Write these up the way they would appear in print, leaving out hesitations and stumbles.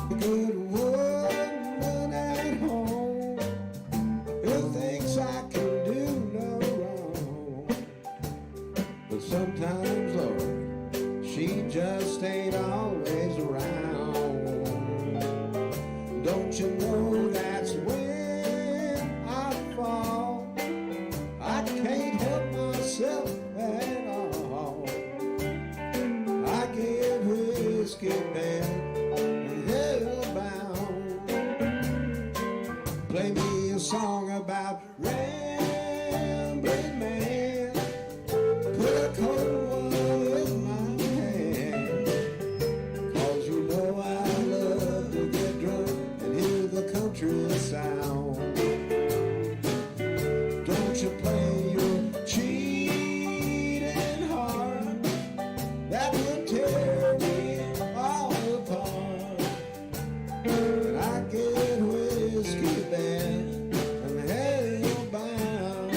good woman at home who thinks I can do no wrong. But sometimes, Lord, she just ain't always around. Don't you know that's when I fall? I can't help myself at all. I get whiskey bad and hellbound. Play me a song about rambling man. Put a cold one in my hand. 'Cause you know I love to get drunk and hear the country sound. Don't you play your cheating heart, that would tear me all apart. And I get whiskey bad and hellbound.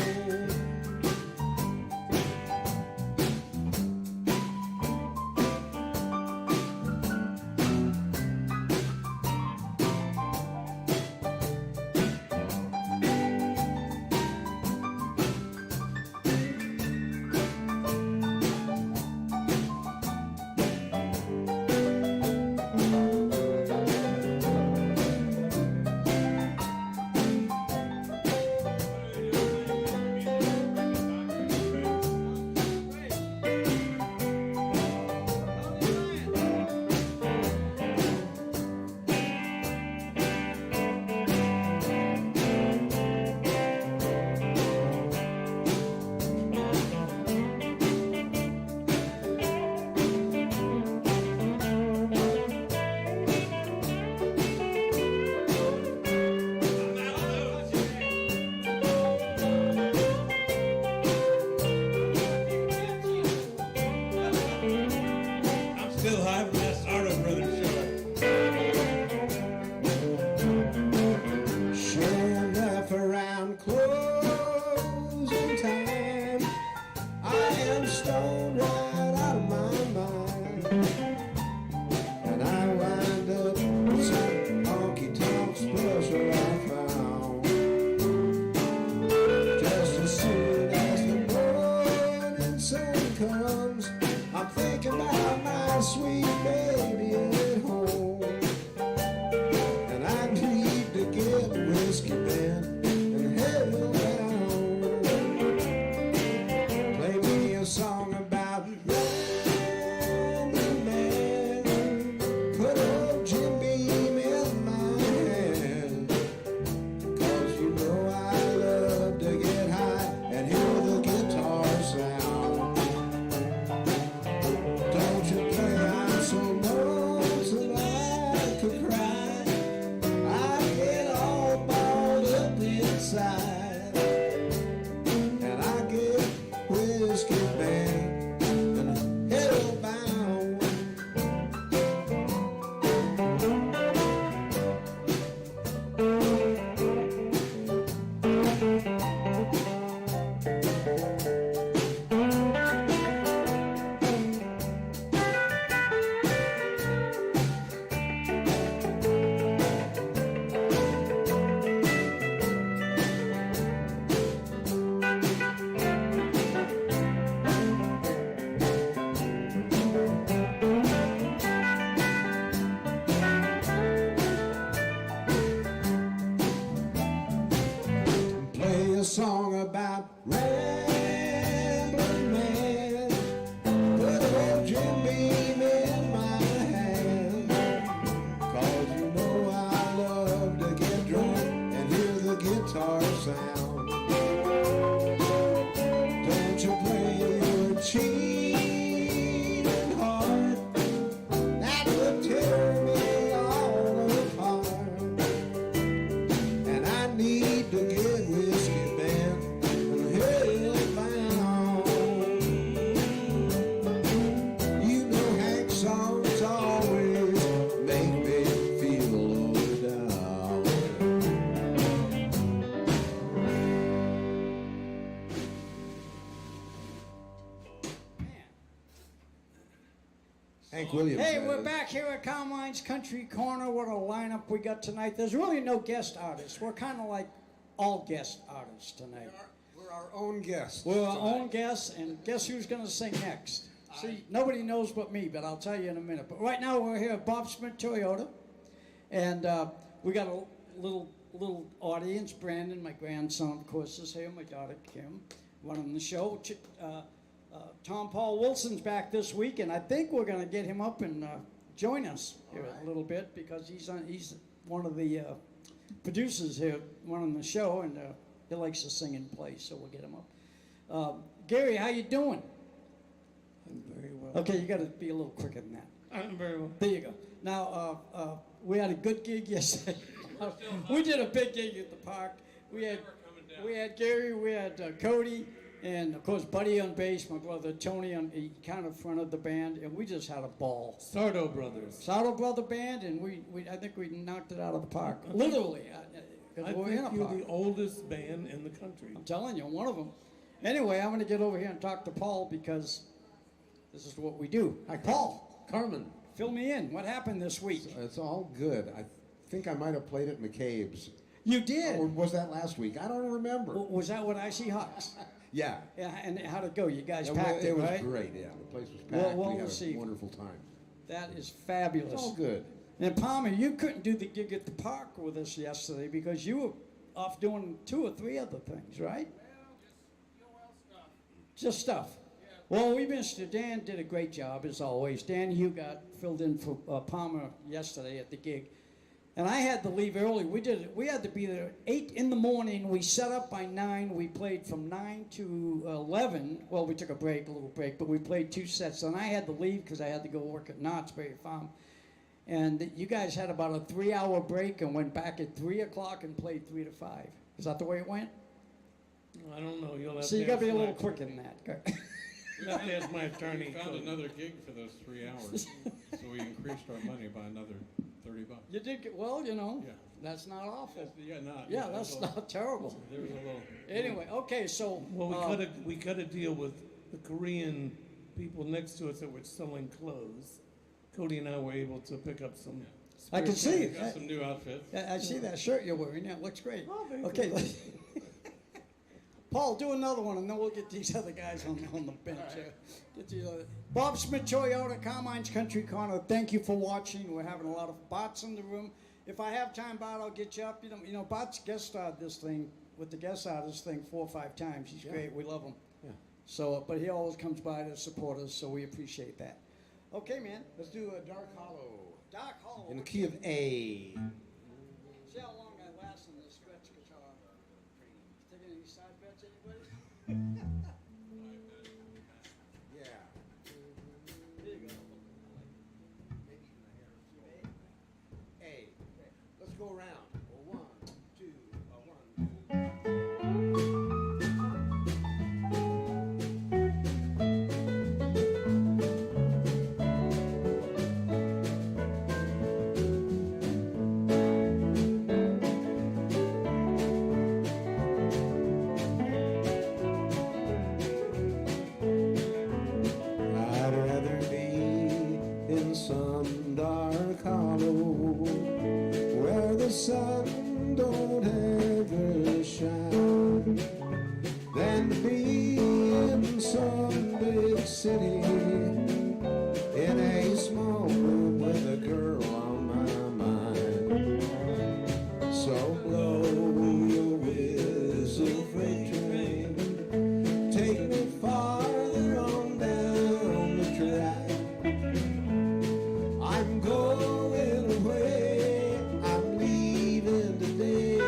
Still high from that Stardust Brothers show. Sure enough, around closing time, I am stoned right out of my mind. And I wind up with some honky-tonk special I found. Just as soon as the morning sun comes, I'm thinking about my sweet baby at home. And I need to get whiskey man and hellbound. Play me a song about rambling man. Put old Jim Beam in my hand. 'Cause you know I love to get high and hear the guitar sound. Don't you play, I'm so lonesome I could cry. I get all balled up inside. And I get whiskey bad and hellbound. Play a song about rambling man. Put old Jim Beam in my hand. 'Cause you know I love to get drunk and hear the guitar sound. Don't you play your cheating heart, that would tear me all apart. And I need to get whiskey band and Hank Williams. Hey, that we're is. back here at Carmine's Country Corner. What a lineup we got tonight. There's really no guest artists. We're kind of like all guest artists tonight. We're our own guests. We're our own guests, and guess who's going to sing next? See, nobody knows but me, but I'll tell you in a minute. But right now we're here at Bob Smith Toyota, and we got a little audience. Brandon, my grandson, of course, is here. My daughter Kim, running the show. Tom Paul Wilson's back this week, and I think we're going to get him up and join us here a little bit because he's one of the producers here running the show, and he likes to sing and play, so we'll get him up. Gary, how you doing? I'm very well. Okay, you got to be a little quicker than that. I'm very well. There you go. Now, we had a good gig yesterday. We did a big gig at the park. We had Gary, we had Cody, and of course Buddy on bass, my brother Tony he kind of fronted the band, and we just had a ball. Sardo Brothers. Sardo Brother Band, and I think we knocked it out of the park. Literally. I We're think in a you're park. the oldest band in the country. I'm telling you, one of them. Anyway, I'm going to get over here and talk to Paul because this is what we do. Hi, Paul. Carmen. Fill me in. What happened this week? It's all good. I think I might have played at McCabe's. You did. Or was that last week? I don't remember. Was that what I See Hawks? Yeah. Yeah, and how'd it go? You guys It packed wa- it, was right? great, yeah. The place was Well, packed. well, we we'll had see. a wonderful time. That is fabulous. It's all good. And Palmer, you couldn't do the gig at the park with us yesterday because you were off doing 2 or 3 other things, right? Just stuff. Well, we missed you. Dan did a great job, as always. Dan Hugh got filled in for Palmer yesterday at the gig. And I had to leave early. We had to be there at 8 in the morning. We set up by 9. We played from 9 to 11. Well, we took a little break, but we played 2 sets. And I had to leave because I had to go work at Knott's Berry Farm. And you guys had about a 3-hour break and went back at 3 o'clock and played 3 to 5. Is that the way it went? I don't know. You'll have So you to got to be a ask little my- quicker than that. You'll have to ask my attorney. We found another gig for those 3 hours, so we increased our money by another $30. You did get, well, you know, Yeah. that's not awful. Yeah, not. Yeah, there's that's a- not terrible. There was a little. Anyway, okay, so. Well, we cut a deal with the Korean people next to us that were selling clothes. Cody and I were able to pick up some. I can see We it. got some new outfits. I see that shirt you're wearing. Yeah, it looks great. Oh, very Okay. good. Paul, do another one, and then we'll get these other guys on the bench. Get these other. Bob Smith Toyota, Carmine's Country Corner. Thank you for watching. We're having a lot of bots in the room. If I have time, Bot, I'll get you up. You know, Bot's guest starred this thing with the guest artist thing 4 or 5 times. He's great. We love him. Yeah. So, but he always comes by to support us, so we appreciate that. Okay, man. Let's do a Dark Hollow. Dark Hollow. In the key of A. See how long I last on this stretch guitar. Taking any side bets, anybody? Yeah. There you go. Maybe even a hair or so. A. Let's go around. 1, 2, 1, 2. I'd rather be in some dark hollow where the sun don't ever shine than to be in some big city in a small room with a girl on my mind. So blow your whistle, freight train, take me farther on down the track. I'm going away, I'm leaving today.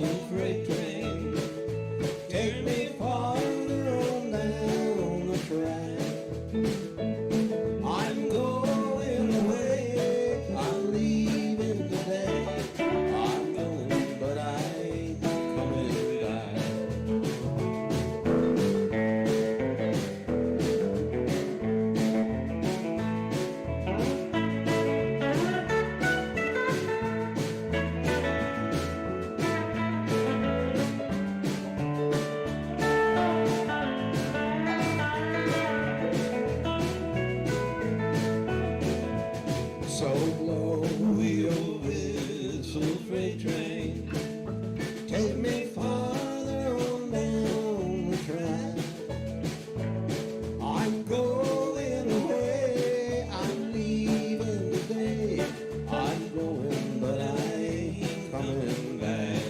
whistle freight train. Take me farther on down the track. I'm going away, I'm leaving today. I'm going, but I ain't coming back. So blow your whistle, freight train. Take me farther on down the track. I'm going away, I'm leaving today. I'm going, but I ain't coming back.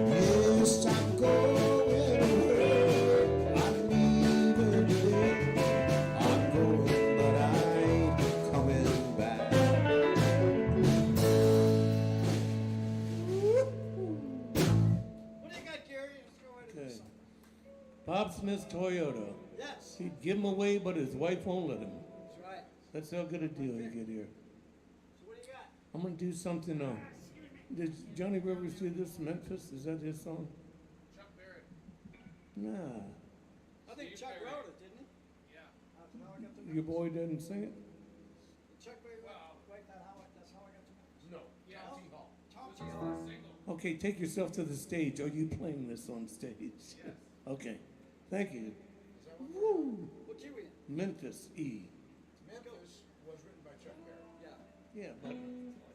Yes, I'm going away, I'm leaving today. I'm going, but I ain't coming back. What do you got, Gary? Let's go right into Okay. something. Bob Smith's Toyota. Yes, He'd give him away, but his wife won't let him. that's right. That's how good a deal you get here. So what do you got? I'm gonna do something. Did Johnny Rivers do this? Memphis? Is that his song? Chuck Berry. Nah. I think Chuck wrote it, didn't he? Yeah. That's how I got the Your boy didn't sing it? Chuck Berry write that how that's how I got the No. Yeah, T Hall. Tom This is T. Hall. a single. Okay, take yourself to the stage. Are you playing this on stage? Yes. Okay. Thank you. Woo! What key we in? Memphis E. Memphis was written by Chuck Berry. Yeah. Yeah, but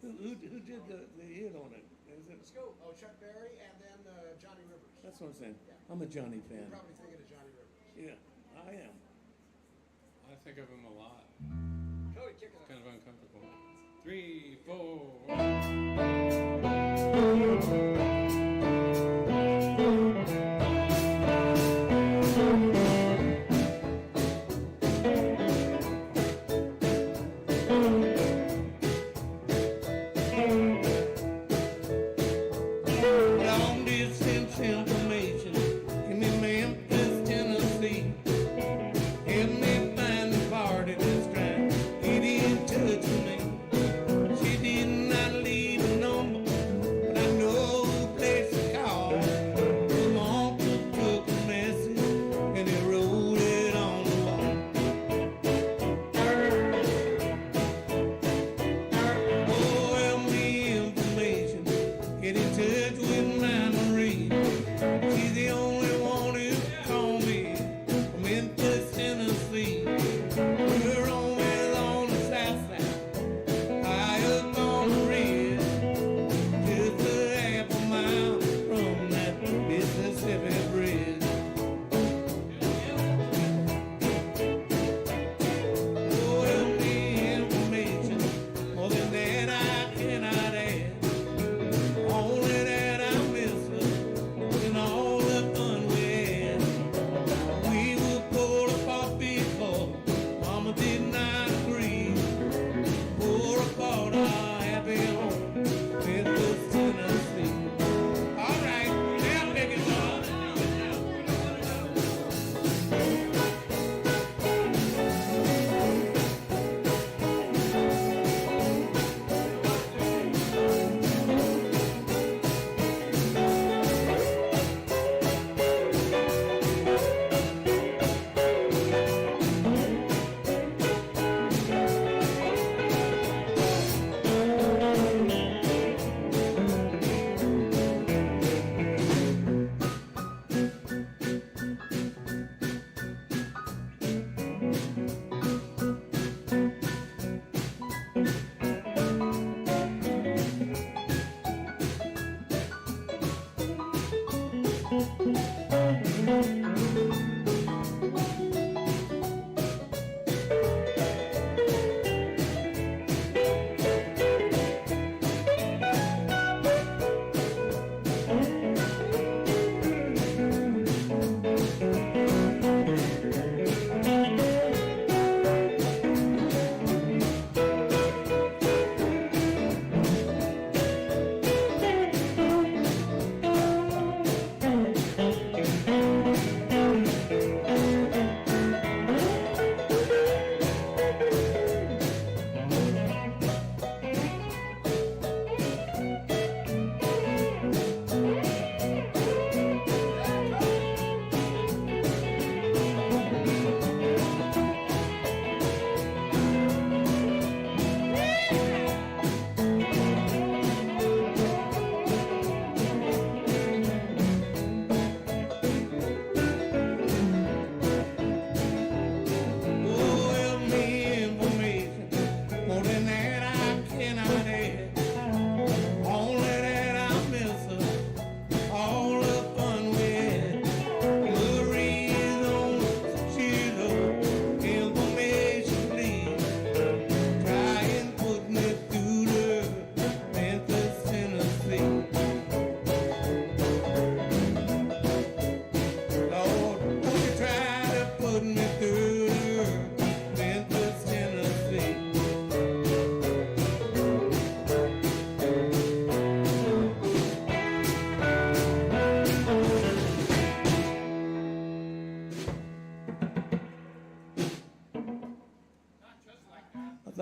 who did the hit on it? Is it? Let's go. Oh, Chuck Berry and then Johnny Rivers. That's what I'm saying. I'm a Johnny You're fan. probably thinking of Johnny Rivers. Yeah, I am. I think of him a lot. Cody, kick it Kind of uncomfortable. 3, 4. Long distance information. Give me Memphis, Tennessee. Help me find the party that's trying to get in touch with me. She did not leave a number, but I know who place to call. My uncle took the message and he wrote it on the wall. Oh, help me information. Get in touch with my Marie. She's the only one who can call me from Memphis, Tennessee. We're always on the south side, high up on the ridge, just a half a mile from that Mississippi bridge. Oh, help me information, more than that I cannot add. Only that I miss her and all the fun we had. We were pulled apart because Mama did not agree. Pulled apart our happy home, Memphis, Tennessee. All right, now pick it up.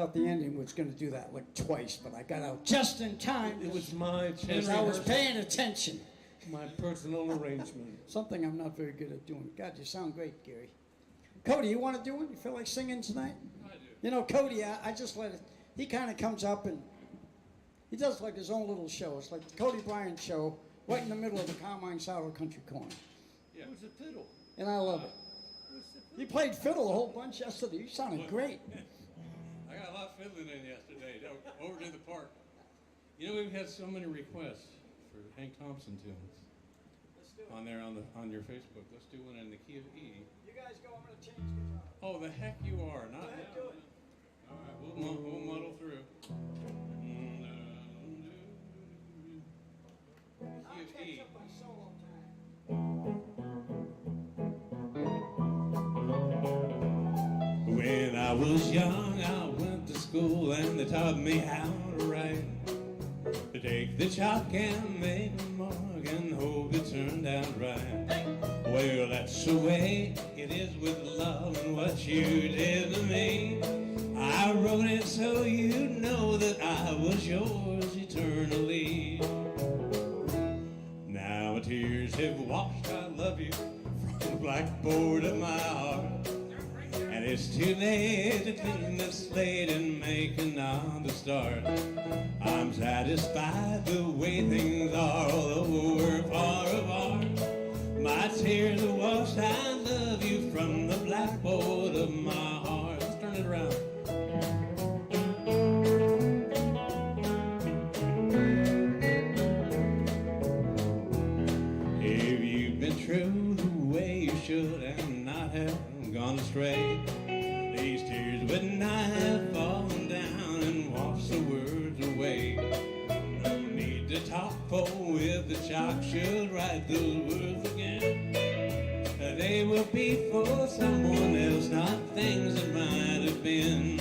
thought the Indian was going to do that like twice, but I got out just in time. It was my because I was paying attention. my personal arrangement. Something I'm not very good at doing. God, you sound great, Gary. Cody, you want to do it? You feel like singing tonight? I do. You know, Cody, I just let it. He kind of comes up and he does like his own little show. It's like the Cody Bryant show, right in the middle of the Carmine Sauer Country Corner, Yeah. Who's the fiddle? and I love it. He played fiddle a whole bunch yesterday. You sounded great. I got a lot of fiddling in yesterday, over to the park. You know, we've had so many requests for Hank Thompson tunes on there on your Facebook. Let's do one in the key of E. You guys go. I'm gonna change guitar. Oh, the heck you are! Not Go ahead, now. do it. All right, we'll muddle through. I'll Key of catch E. up on solo time. When I was young, I went to school and they taught me how to write. To take the chalk and make a mark and hope it turned out right. Well, that's the way it is with love and what you did to me. I wrote it so you know that I was yours eternally. Now my tears have washed I love you from the blackboard of my heart. And it's too late to clean the slate and make another start. I'm satisfied the way things are, although we're far apart. My tears are washed, I love you from the blackboard of my heart. Let's turn it around. If you've been true the way you should and not have gone astray, these tears would not have fallen down and washed the words away. No need to talk, for if the chalk should write those words again, they will be for someone else, not things that might have been.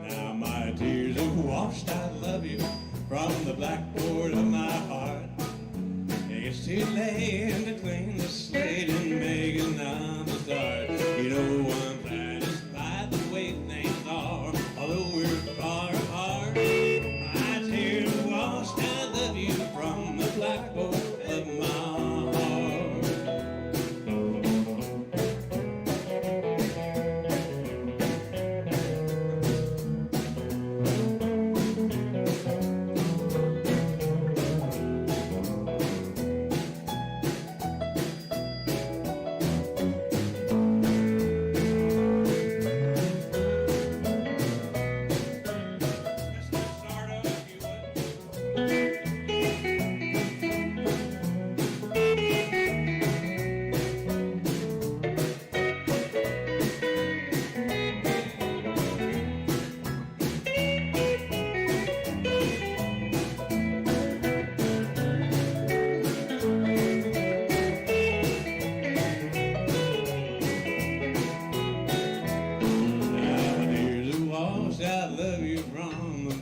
Now my tears have washed, I love you from the blackboard of my heart. It's too late to clean the slate and make another start. You know I'm satisfied the way things are, although we're far apart. My tears are washed, I love you from the blackboard of my heart.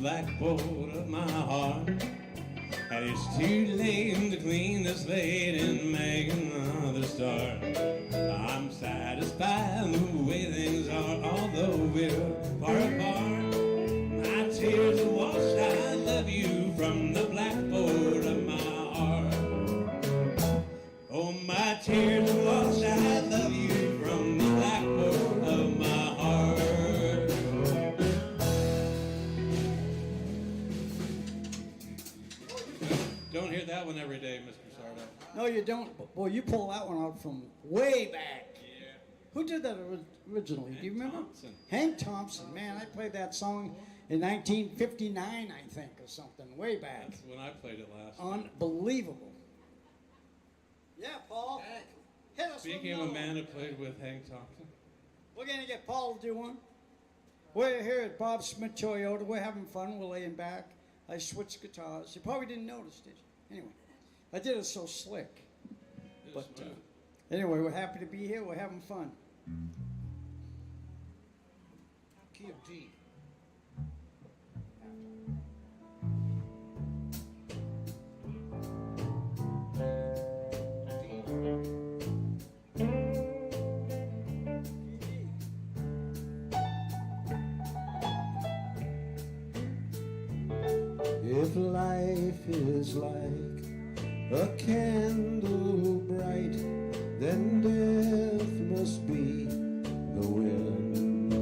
Blackboard of my heart, and it's too late to clean the slate and make another start. I'm satisfied the way things are, although we're far apart. My tears are washed, I love you from the blackboard of my heart. Oh, my tears are washed, I love you from the blackboard of my heart. Don't hear that one every day, Mr. Sardo. No, you don't. Boy, you pull that one out from way back. Yeah. Who did that originally? Do you Hank remember? Thompson. Hank Thompson. Man, I played that song in 1959, I think, or something, way back. That's when I played it last. Unbelievable. Yeah, Paul. Hit us with Speaking of a another man one. who played with Hank Thompson, We're going to get Paul to do one. We're here at Bob Smith Toyota. We're having fun. We're laying back. I switched guitars. You probably didn't notice, did you? Anyway, I did it so slick. it But was smooth. anyway, we're happy to be here. We're having fun. Key of D. life is like a candle bright, then death must be the wind.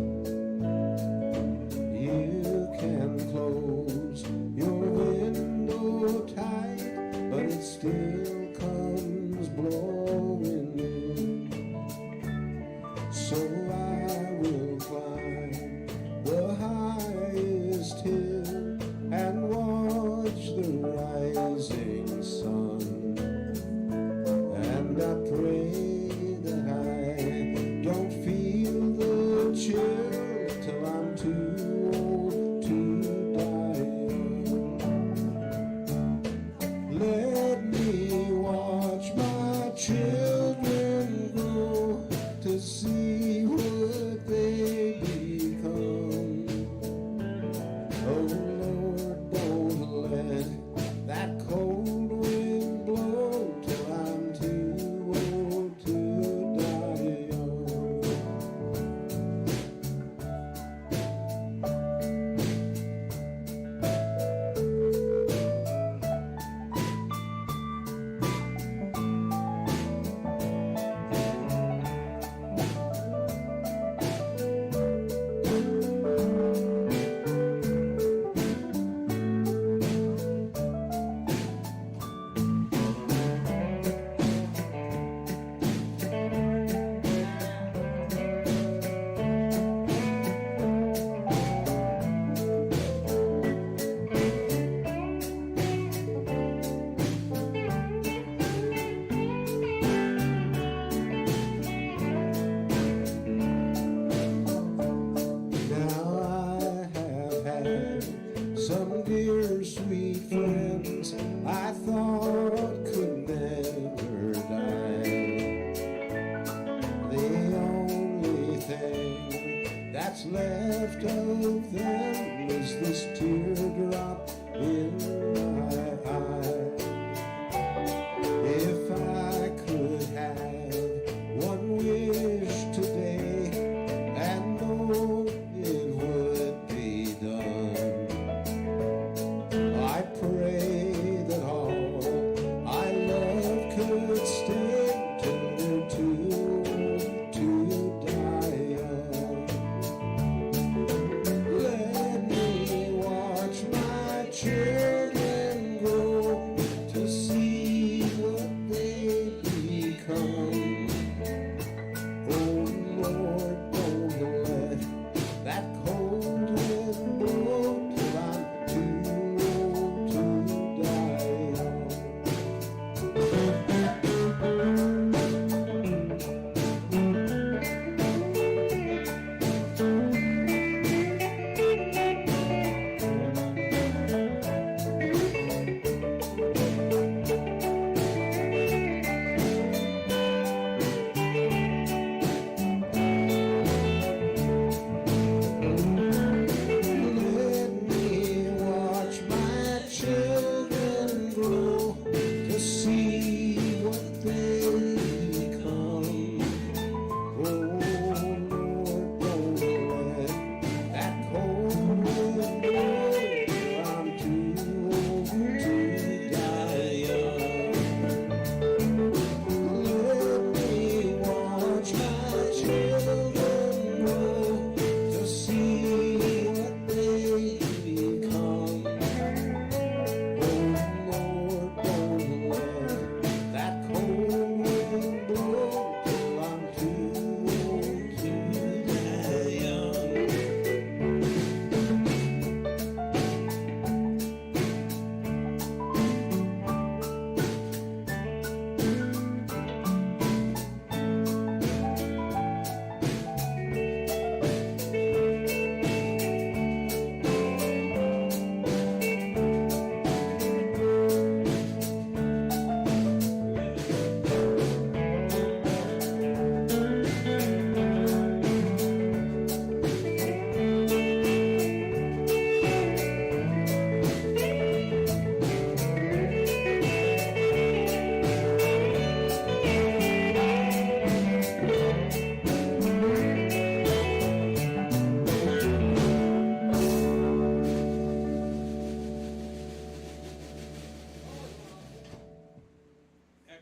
You can close your window tight, but it still comes blowing in. So I will climb the highest hill and watch the rising sun. And I pray that I don't feel the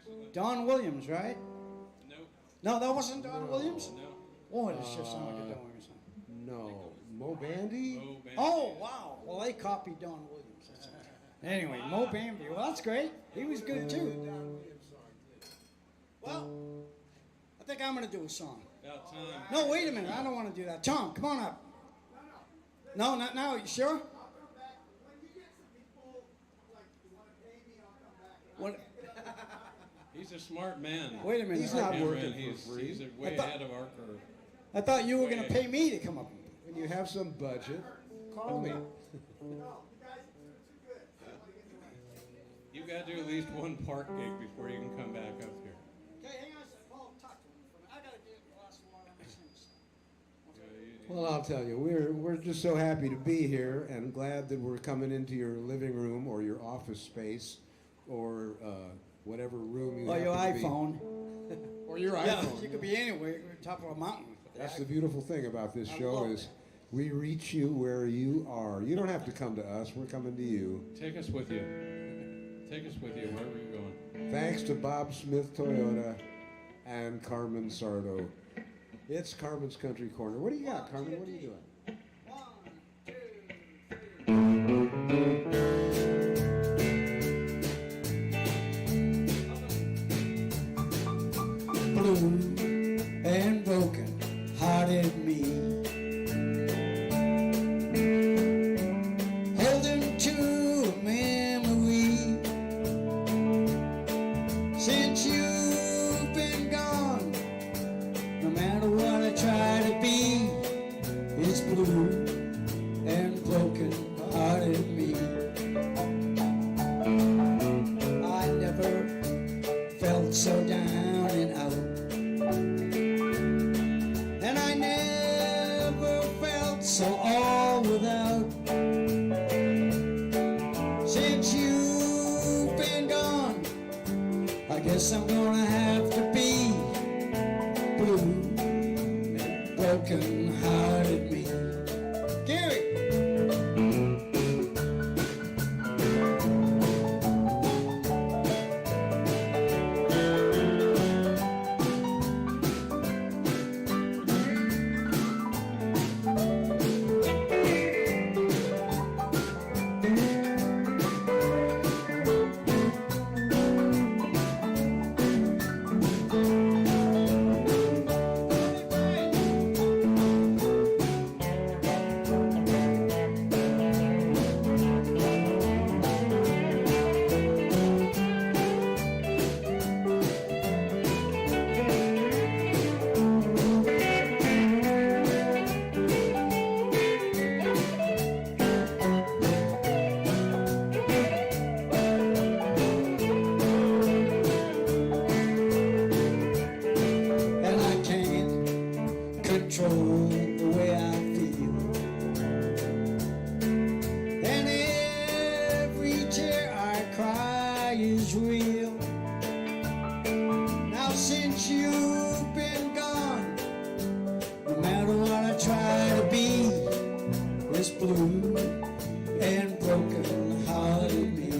Excellent. Don Williams, right? Nope. No, that wasn't Don Williams? No. Oh, it just sounded like a Don Williams song. No. Mo Bandy? Oh, man. Oh, wow. Well, they copied Don Williams. That's all. Anyway, Mo Bambi. Well, that's great. He was good, too. Well, I think I'm going to do a song. About time. No, wait a minute. I don't want to do that. Tom, come on up. No, not now. You sure? What? He's a smart man. Wait a minute. He's not Cameron, working for he's, free. He's way I thought- ahead of our curve. I thought you were going to pay me to come up. When you have some budget, call me. You got to do at least one park gig before you can come back up here. Okay, hang on a second. Paul, talk to me for a minute. I got to get a glass of water. Well, I'll tell you, we're just so happy to be here and glad that we're coming into your living room or your office space or whatever room you Or happen your to be. iPhone. Or your Yeah, iPhone. you could be anywhere. Top of a mountain. That's the beautiful thing about this I show love is we reach you where you are. You don't have to come to us. We're coming to you. Take us with you. Take us with you wherever you're going. Thanks to Bob Smith Toyota and Carmen Sardo. It's Carmen's Country Corner. What do you got, Carmen? What are you doing? 1, 2, 3. Blue and broken hearted me, holding to a memory. Since you've been gone, no matter what I try to be, it's blue and broken hearted me. I never felt so down and out, and I never felt so all without. Since you've been gone, I guess I'm gonna have to be blue and broken hearted me. Gary! And I can't control the way I feel, and every tear I cry is real. Now since you've been gone, no matter what I try to be, it's blue and broken hearted me.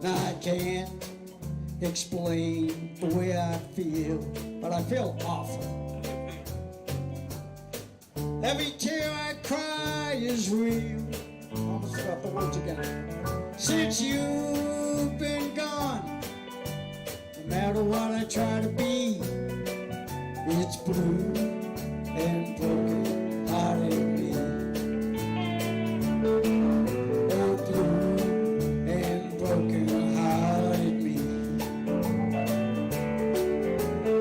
Now I can't explain the way I feel, but I feel awful. Every tear I cry is real. Almost forgot the words again. Since you've been gone, no matter what I try to be, It's blue and broken hearted me. Oh, blue and broken hearted me.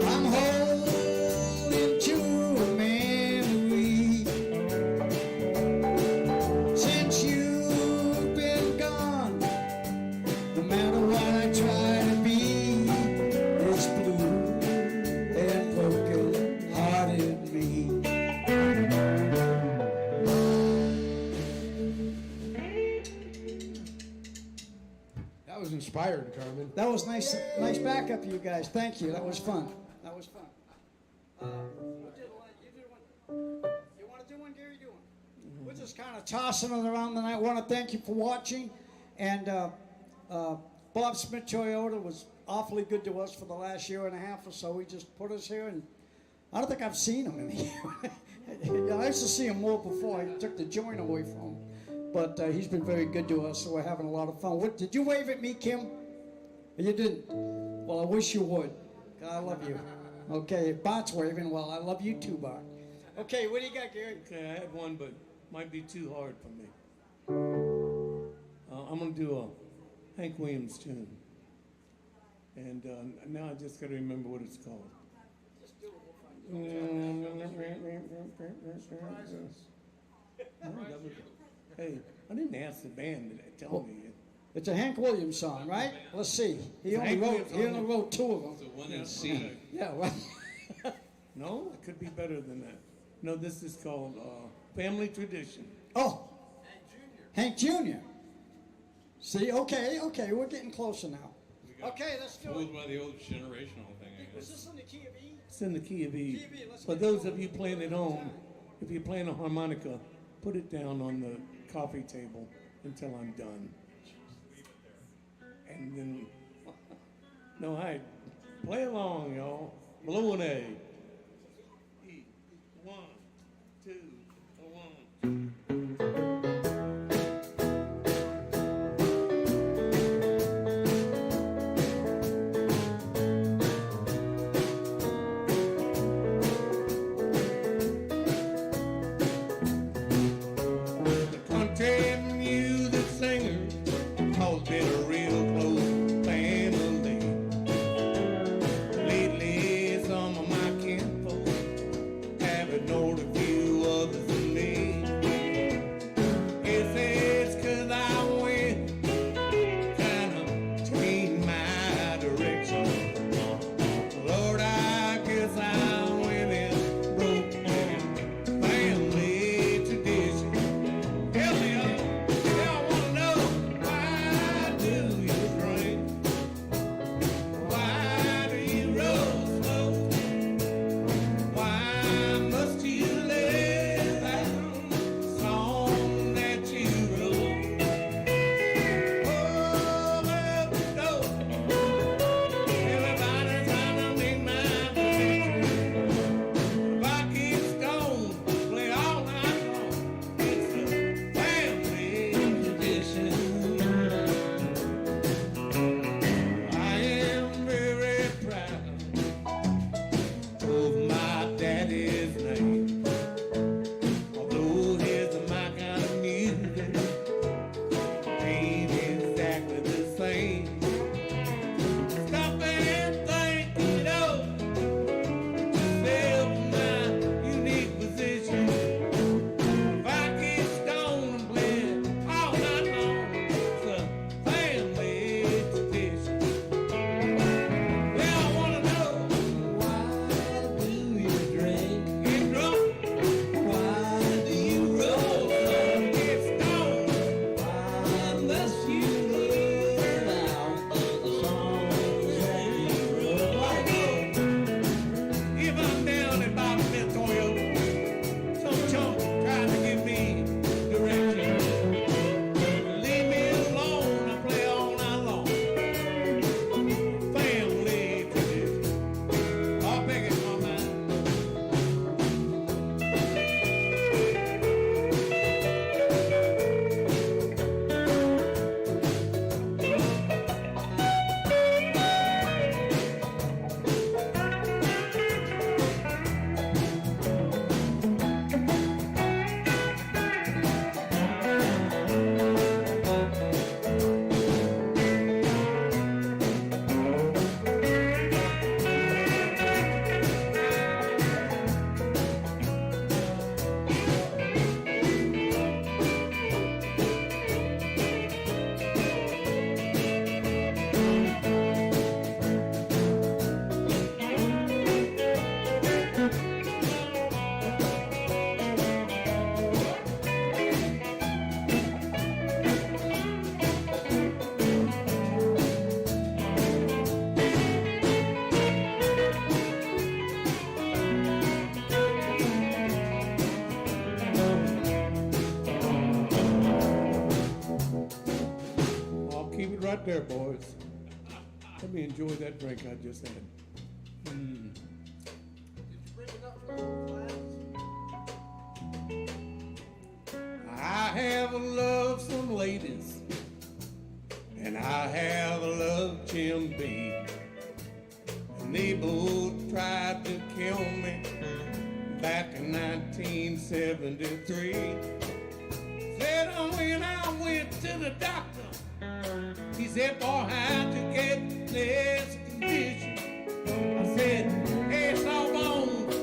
I'm holding to a memory. Since you've been gone, no matter what I try to be, it's blue and broken hearted me. That was inspired, Carmen. That was nice backup, you guys. Thank you. That was fun. That was fun. You did one. You want to do one, Gary? Do one. We're just kind of tossing it around tonight. I want to thank you for watching. And Bob Smith Toyota was awfully good to us for the last year and a half or so. He just put us here, and I don't think I've seen him in here. I used to see him more before. I took the joint away from him. But he's been very good to us, so we're having a lot of fun. What, did you wave at me, Kim? You didn't? Well, I wish you would. 'Cause I love you. Okay, Bart's waving. Well, I love you too, Bart. Okay, what do you got, Gary? Okay, I had one, but might be too hard for me. I'm gonna do a Hank Williams tune, and now I just gotta remember what it's called. Hey, I didn't ask the band to tell me. It's a Hank Williams song, right? Let's see. He only Hank wrote Williams two of them. It's a one in C. Yeah, right. No, it could be better than that. No, this is called Family Tradition. Oh, Hank Jr. See, okay, we're getting closer now. Okay, let's do it. Fooled by the old generational thing, I Is guess. this in the key of E? It's in the key of E. Key of E, let's For get those going. of you playing at home, if you're playing a harmonica, put it down on the coffee table until I'm done. And then, no, I play along, y'all. Below an A. E. 1, 2, 1. The country music singer has been a real close family. Lately, some of my right there, boys. Let me enjoy that drink I just had. I have loved some ladies, and I have loved Jim B. And they both tried to kill me back in 1973. Said when I went to the doctor, he said, boy, how to get this condition. I said, hey, Sawbones,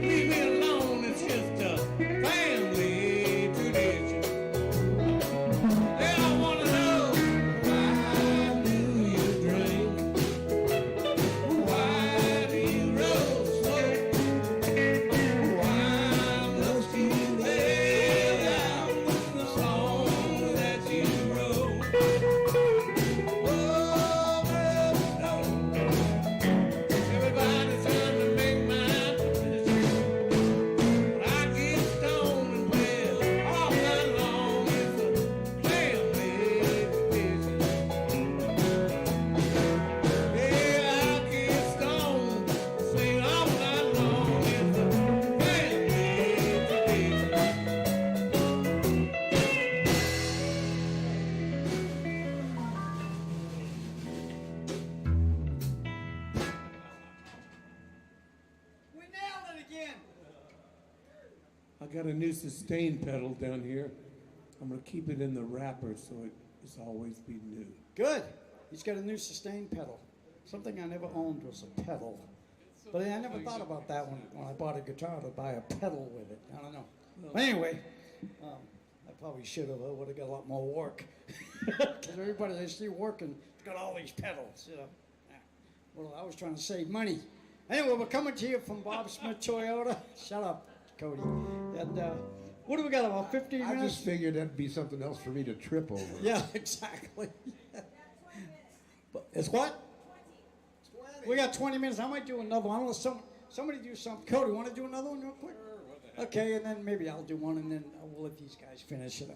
leave me alone. It's just a family tradition. Then I want to know, why do you drink? Why do you roll slow? Why must you lay out the song that you wrote? Oh, well, everybody's trying to make my tradition. But I get stoned and play all night long. It's a family tradition. Yeah, I get stoned, sing all night long. It's a family tradition. We nailed it again. I got a new sustain pedal down here. I'm gonna keep it in the wrapper so it's always be new. Good. He's got a new sustain pedal. Something I never owned was a pedal. But I never thought about that when I bought a guitar to buy a pedal with it. I don't know. But anyway, I probably should have. I would have got a lot more work. Because everybody they see working got all these pedals, you know. Yeah. Well, I was trying to save money. Anyway, we're coming to you from Bob Smith Toyota. Shut up, Cody. And what do we got, about 15 I minutes? just figured that'd be something else for me to trip over. Yeah, exactly. But it's what? We got 20 minutes. I might do another one. Unless somebody do something. Cody, want to do another one real quick? Okay, and then maybe I'll do one, and then we'll let these guys finish it.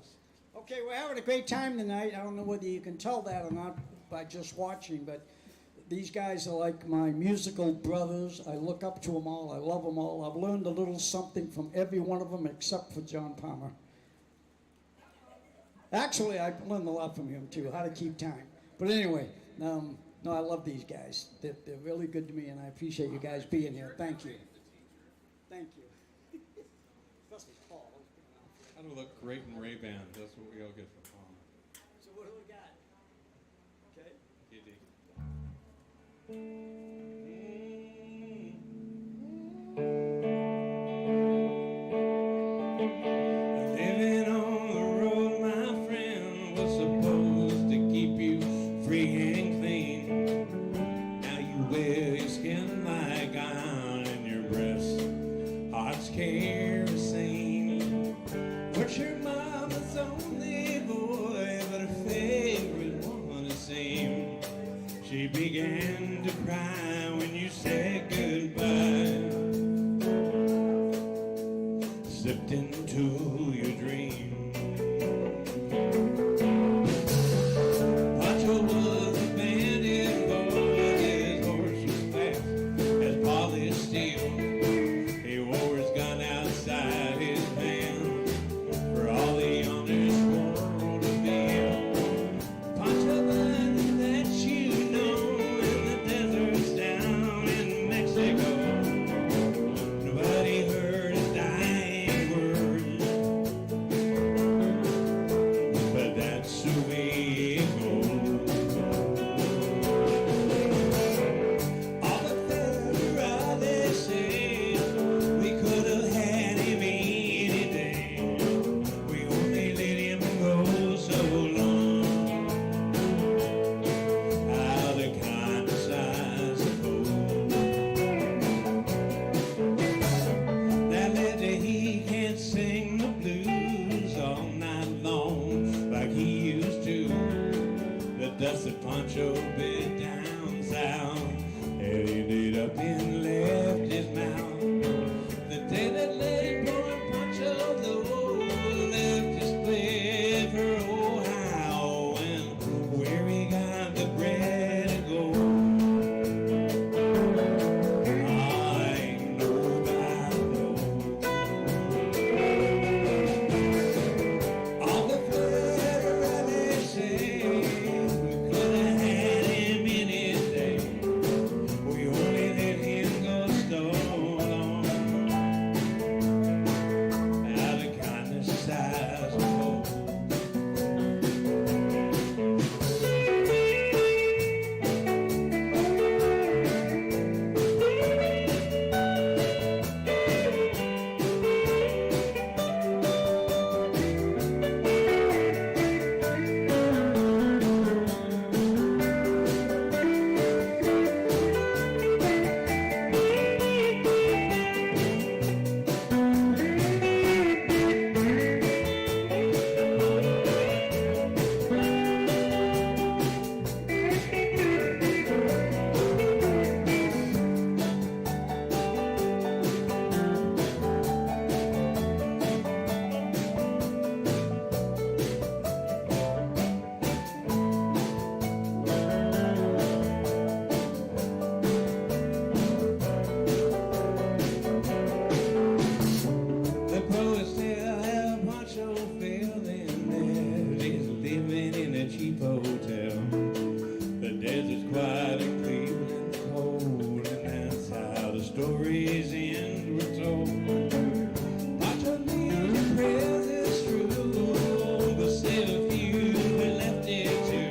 Okay, we're having a great time tonight. I don't know whether you can tell that or not by just watching, but these guys are like my musical brothers. I look up to them all. I love them all. I've learned a little something from every one of them except for John Palmer. Actually, I learned a lot from him, too, how to keep time. But anyway, no, I love these guys. They're really good to me, and I appreciate you guys being here. Thank you. Thank you. Especially Paul. How to look great in Ray-Ban. That's what we all get from Palmer. So what do we got? Okay. TD. Living on the road, my friend, was supposed to keep you free and clean. Now you wear your skin like iron in your breast, heart's kerosene. But your mama's only boy, but her favorite one it seemed. She began to cry when you said goodbye. Slipped into your dream. Pancho was a bandit boy, his horse was fast as polished steel. He wore his gun outside his van for all the honest world to feel. Pancho learned that you know in the deserts down in Mexico, nobody heard his dying words. days the end were told. Pacha knew the prayers is true, but still a few we left it to.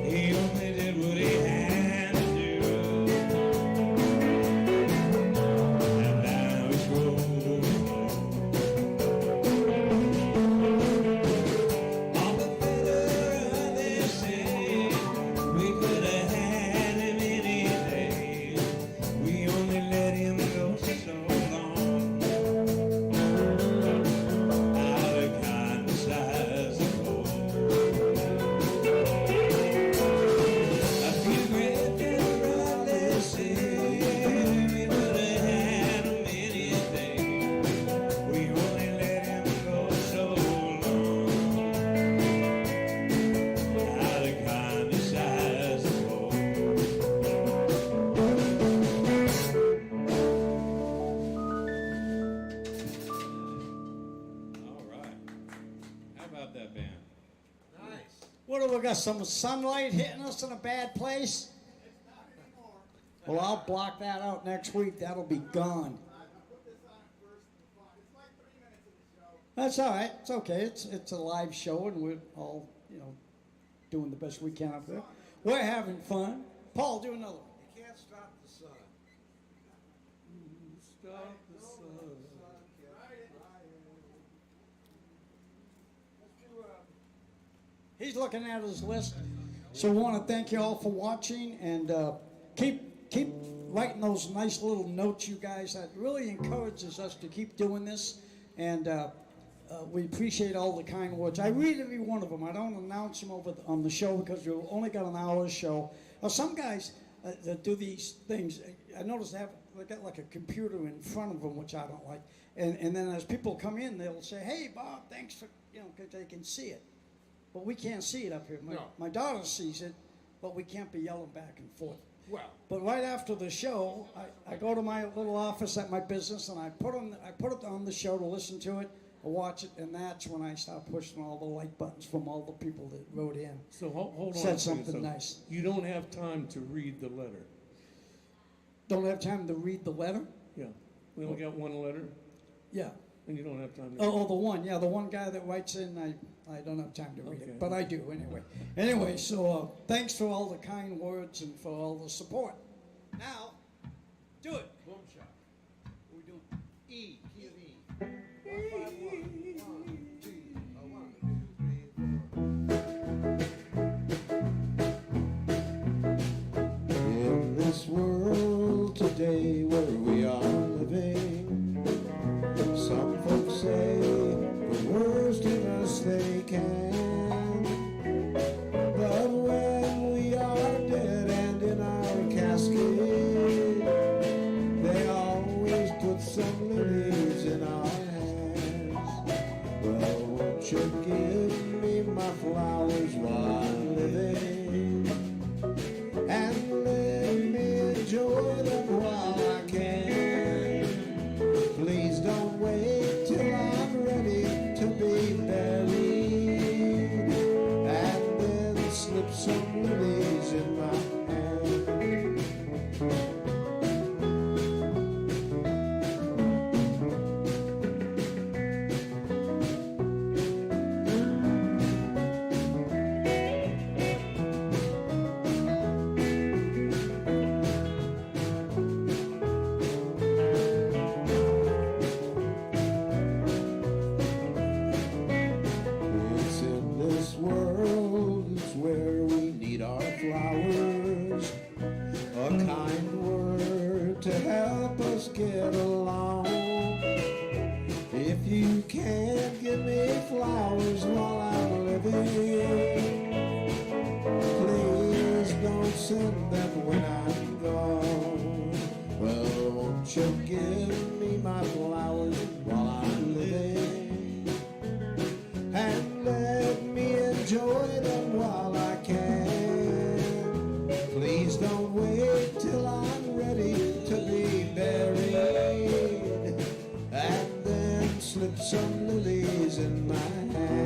He only did what he had to do. And now he's grown. On the better they say, we could have had him any day. We only let him go so long. Out of kindness as a whole. A few great men they say, we could have had him any day. We only let him go so long. Out of kindness as a whole. All right. How about that band? What do we got? Some sunlight hitting us in a bad place? Well, I'll block that out next week. That'll be gone. That's all right. It's okay. It's a live show, and we're all, doing the best we can up there. We're having fun. Paul, do another one. You can't stop the sun. Stop the sun. He's looking at his list. So we want to thank you all for watching, and keep writing those nice little notes, you guys. That really encourages us to keep doing this, and we appreciate all the kind words. I read every one of them. I don't announce them on the show because we've only got an hour's show. Now, some guys that do these things, I notice they got like a computer in front of them, which I don't like. And then as people come in, they'll say, "Hey, Bob, thanks for," because they can see it. But we can't see it up here. My daughter sees it, but we can't be yelling back and forth. Well, But right after the show, I go to my little office at my business, and I put it on the show to listen to it, or watch it, and that's when I start pushing all the like buttons from all the people that wrote in. So hold on. Said a second. something So nice. You don't have time to read the letter. Don't have time to read the letter? Yeah. We only got one letter, Yeah. and you don't have time to. Oh, the one guy that writes in, I don't have time to read Okay. it, but I do anyway. Anyway, so thanks for all the kind words and for all the support. Now, do it. boom shot. What are we doing? E, key of E. 151. 1, 2, 3, 4. In this world today where we are living, some folks say the worst in us they can. But when we are dead and in our casket, they always put some lilies in our hands. Well, won't you give me my flowers while I'm living, and let me enjoy them while I can. Please don't wait till I'm ready to be buried, and then slip some lilies in my hand. It's in this world, it's where we need our flowers. A kind word to help us get along. If you can't give me flowers while I'm living, please don't send them when I'm gone. Well, won't you give me my flowers while I'm living, and let me enjoy them while I can. Please don't wait till I'm ready to be buried, and then slip some lilies in my hand.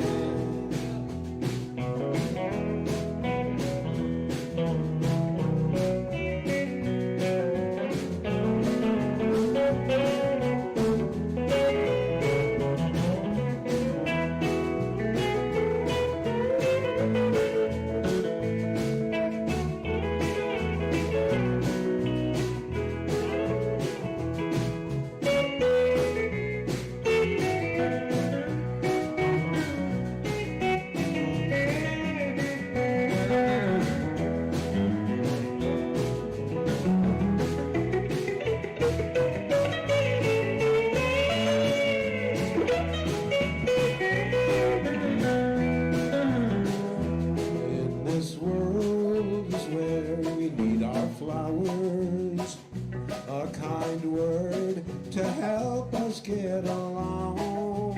us get along.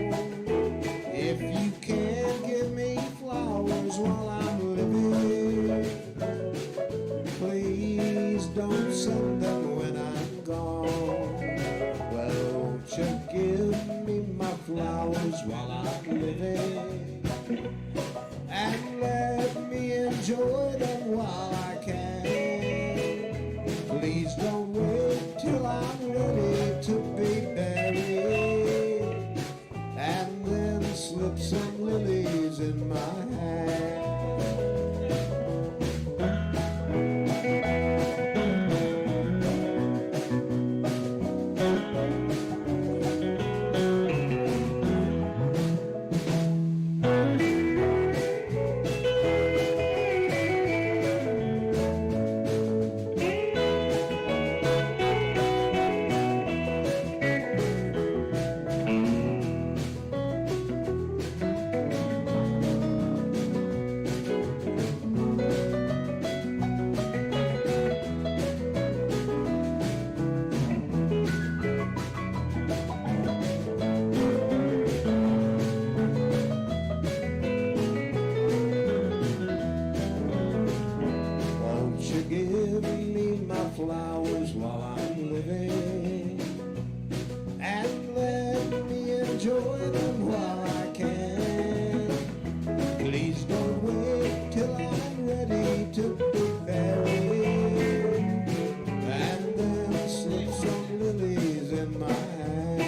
If you can't give me flowers while I'm living, please don't send them when I'm gone. Well, won't you give me my flowers while I'm living, and let me enjoy them while I can. Please don't wait till I'm ready to be buried, and then slip some lilies in my hand. Won't you give me my flowers while I'm living, and let me enjoy them while I can. Please don't wait till I'm ready to be buried, and then slip some lilies in my hand.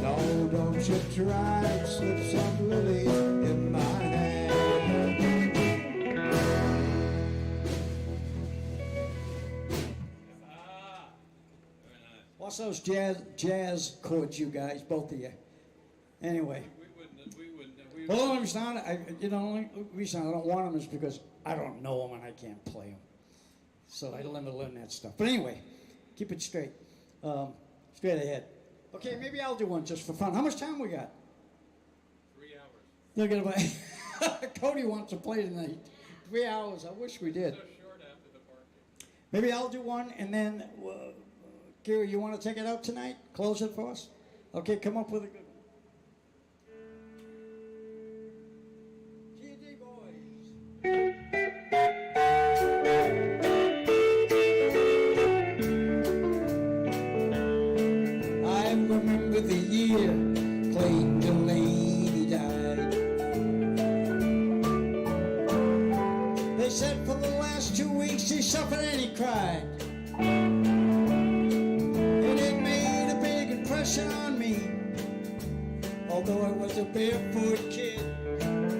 No, don't you try and slip some lilies in my hand. Very nice. What's those jazz chords, you guys, both of you? Anyway. We wouldn't. Well, the only reason the only reason I don't want them is because I don't know them and I can't play them. So I don't let me learn that stuff. But anyway, keep it straight. Straight ahead. Okay, maybe I'll do one just for fun. How much time we got? 3 hours. Look at my Cody wants to play tonight. 3 hours. I wish we did. So short after the party. Maybe I'll do one, and then, Gary, you want to take it out tonight? Close it for us? Okay, come up with a good one. G&D boys. I remember the year Clayton Delaney died. They said for the last 2 weeks he suffered and he cried. And it made a big impression on me, although I was a barefoot kid.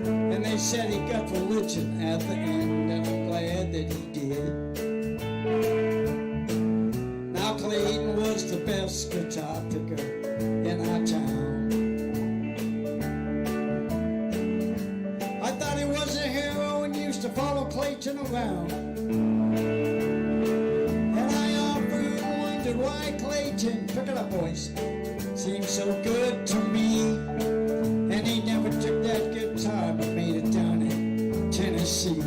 And they said he got religion at the end, and I'm glad that he did. Now Clayton was the best guitar picker in our town. I thought he was a hero and used to follow Clayton around. And I often wondered why Clayton, pick it up boys, seemed so good to me. And he never took that guitar but made it down in Tennessee.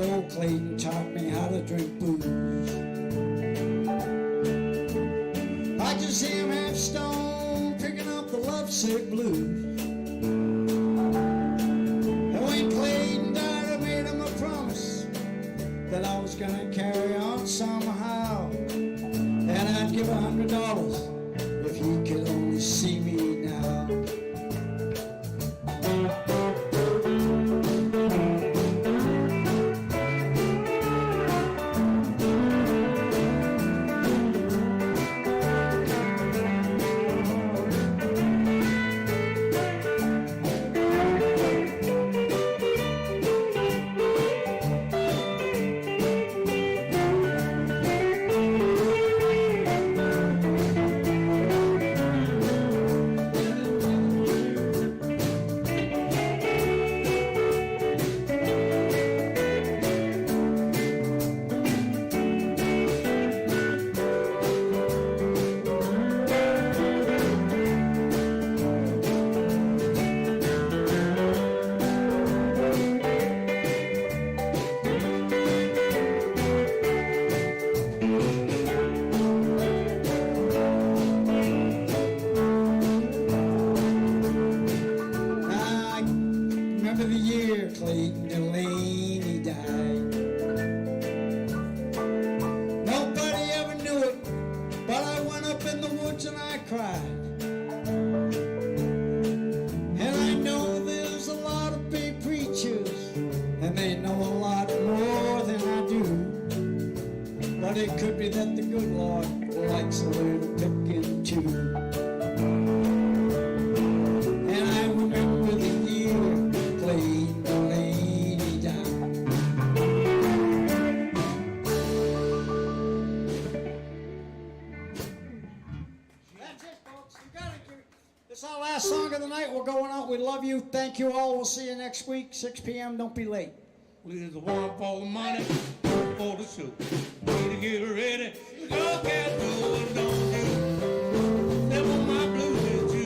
Old Clayton taught me how to drink booze. I can see him half stoned, picking up the lovesick blues. And when Clayton died, I made him a promise that I was gonna carry on somehow, and I'd give $100 if he could only see me now. I remember the year Clayton Delaney died. Nobody ever knew it, but I went up in the woods and I cried. And I know there's a lot of big preachers, and they know a lot more than I do. But it could be that the good Lord likes a little picking too. And I remember the year Clayton Delaney died. That's it, folks. You got it. It's our last song of the night. We're going out. We love you. Thank you all. We'll see you next week, 6 p.m. Don't be late. Here's the one for the money, one for the show. Need to get ready. Go get going, don't you? Step on my blues with you.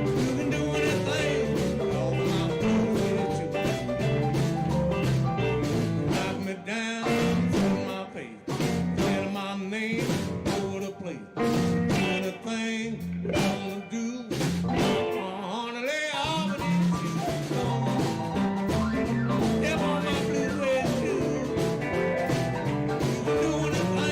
You can do anything. All my blues with you. Knock me down, set my face. Tell my name over the place. Anything you wanna do. Honey, lay off of these shoes. Come on. Step on my blue suede shoes. You can do anything.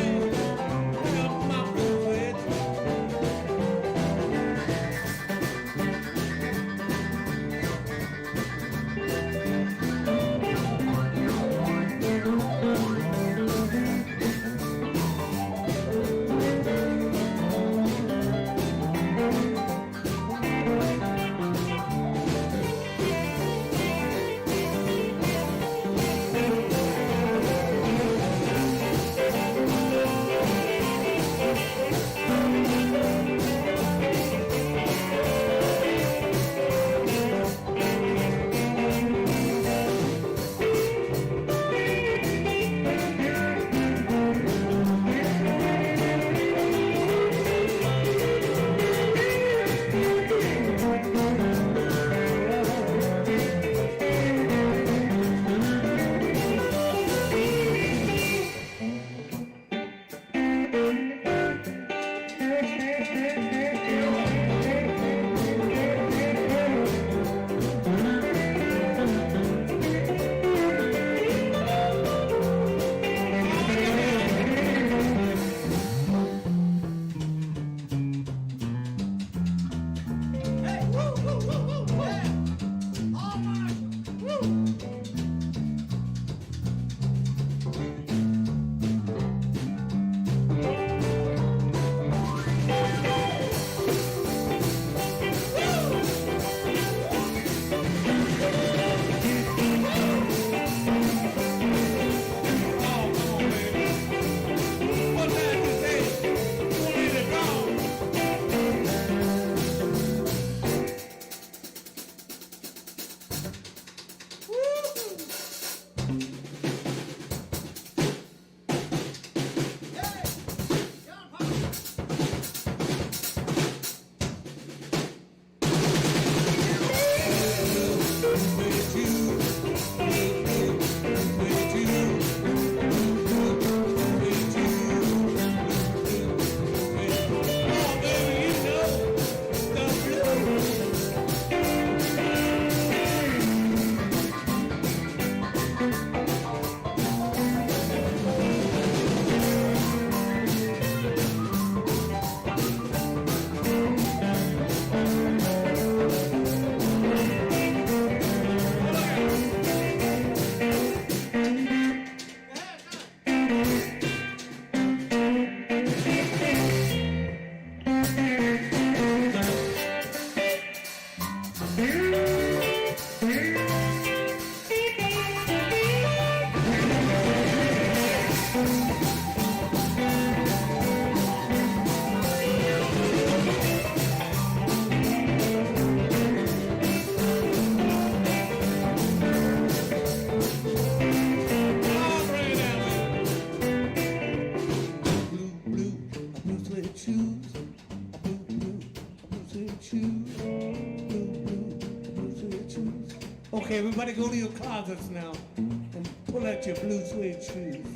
Okay, everybody go to your closets now and pull out your blue suede shoes.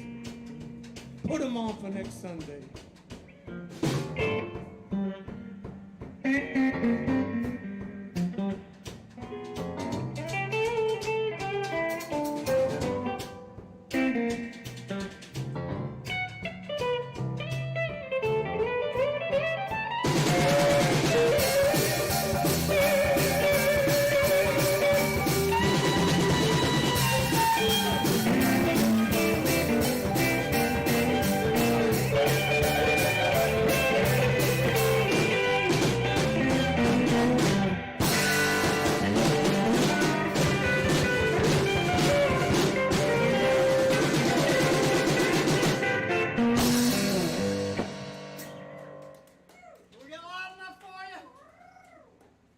Put them on for next Sunday.